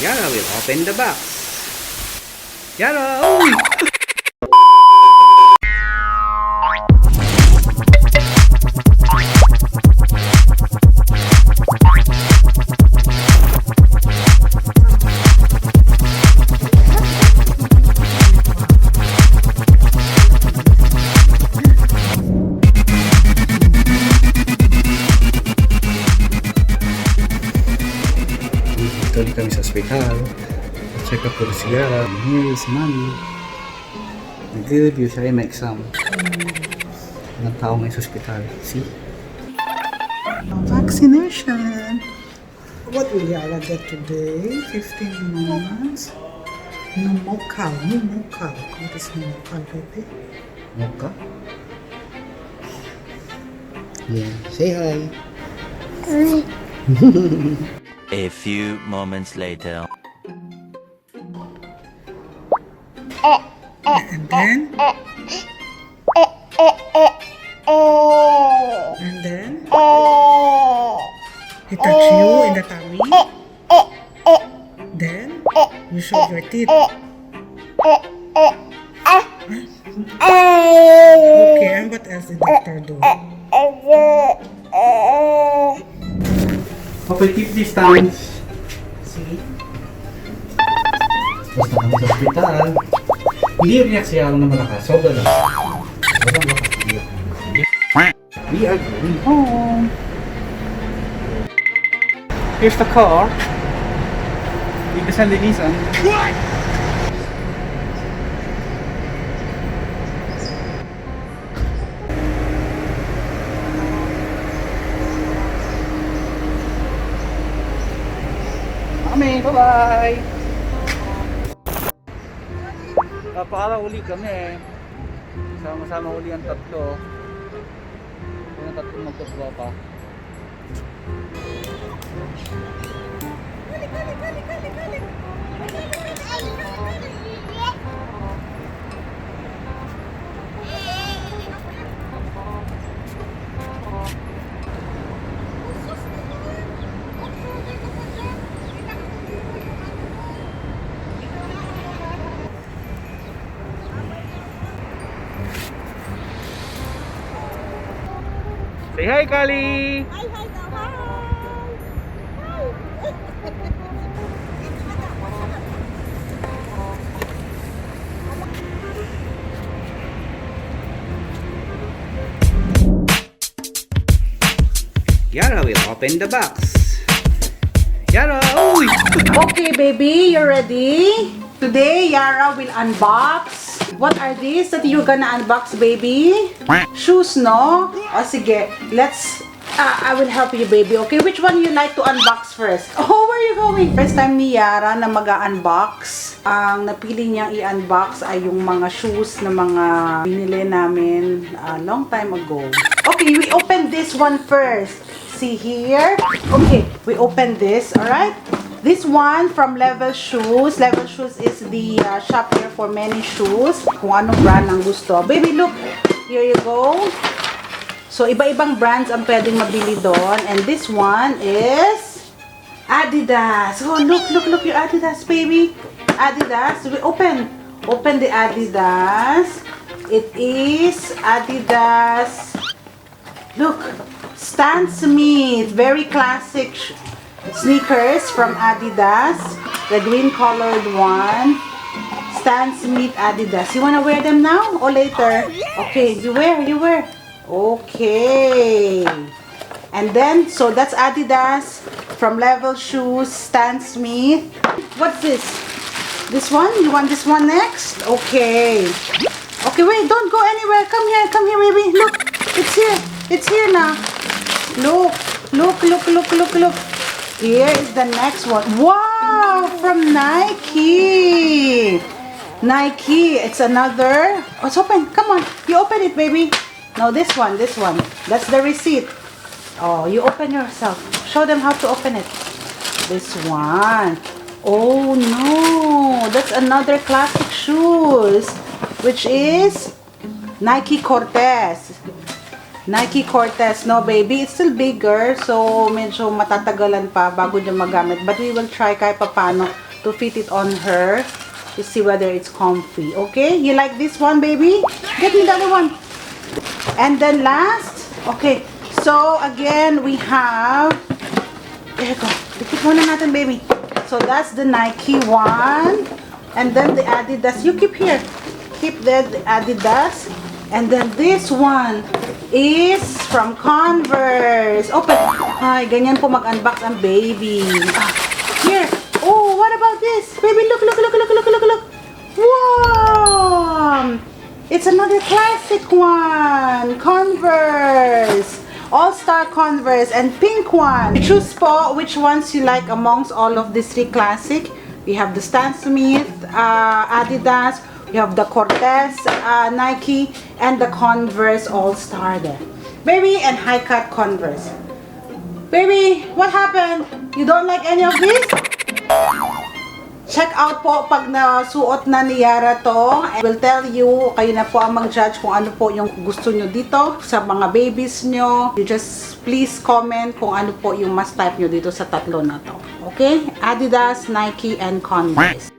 Yara will open the box. Yara! Uy! Dito kami sa ospital. Check up po si Yara. Here is mommy. Nag-review siya may exam. Ng tao ngayon sa ospital. See? Vaccination. What will Yara get today? 15 months. Pneumococcal. Pneumococcal. What is pneumococcal, baby? Mocha? Yeah. Say hi. A few moments later. And then? And then? He touched you in the tummy? Then? You showed your teeth? Okay, and what else did doctor do? Okay, keep distance. See? Basta kami sa ospital. Hindi react siya na malakas. Sobrang lakas. Sobrang lakas. We are going home. Here's the car. Dito sa linisan. What? Mami, bye-bye! Para uli kami. Sama-sama uli ang tatlo. Yung tatlong magtutropa. Say hi, Kali! Hi, hi, daw, hi! Yara will open the box. Yara! Uy! Okay, baby, you ready? Today, Yara will unbox. What are these that you're gonna unbox, baby? Shoes, no? O, sige. Let's... I will help you, baby. Okay, which one you like to unbox first? Oh, where are you going? First time ni Yara na mag-unbox. Ang napili niyang i-unbox ay yung mga shoes na mga binili namin a long time ago. Okay, we open this one first. See here? Okay, we open this, alright? This one from Level Shoes. Level Shoes is the shop here for many shoes. Kung anong brand ang gusto. Baby, look. Here you go. So, iba-ibang brands ang pwedeng mabili doon. And this one is Adidas. Oh, look your Adidas, baby. Adidas. We open the Adidas. It is Adidas. Look. Stan Smith. Very classic sneakers from Adidas. The green colored one. Stan Smith Adidas. You wanna wear them now or later? Okay, you wear. Okay. And then, so that's Adidas from Level Shoes, Stan Smith. What's this? This one? You want this one next? Okay. Okay, wait, don't go anywhere. Come here, baby. Look, it's here now. Look. Here is the next one. Wow, from Nike. It's another. Oh, it's open. Come on, you open it, baby. No, this one. That's the receipt. Oh, you open yourself. Show them how to open it. This one. Oh no, that's another classic shoes, which is Nike Cortez. No, baby, it's still bigger, so medyo matatagalan pa bago niya magamit. But we will try kahit paano to fit it on her to see whether it's comfy. Okay? You like this one, baby? Get me the other one. And then last, okay. So again, we have, there you go. Dikit muna natin, baby. So that's the Nike one. And then the Adidas. You keep here. Keep the Adidas. And then this one is from Converse. Open. Ay, ganyan po mag-unbox ang baby. Here. Oh, what about this? Baby, look, look, look, look, look, look, look. Wow! It's another classic one. Converse. All-Star Converse and pink one. Choose po which ones you like amongst all of these three classic. We have the Stan Smith, Adidas, we have the Cortez, Nike, and the Converse All-Star there. Baby, and high-cut Converse. Baby, what happened? You don't like any of this? Check out po pag nasuot na ni Yara to. I will tell you, kayo na po ang mag-judge kung ano po yung gusto nyo dito sa mga babies nyo. You just please comment kung ano po yung mas type nyo dito sa tatlo na to. Okay? Adidas, Nike, and Converse.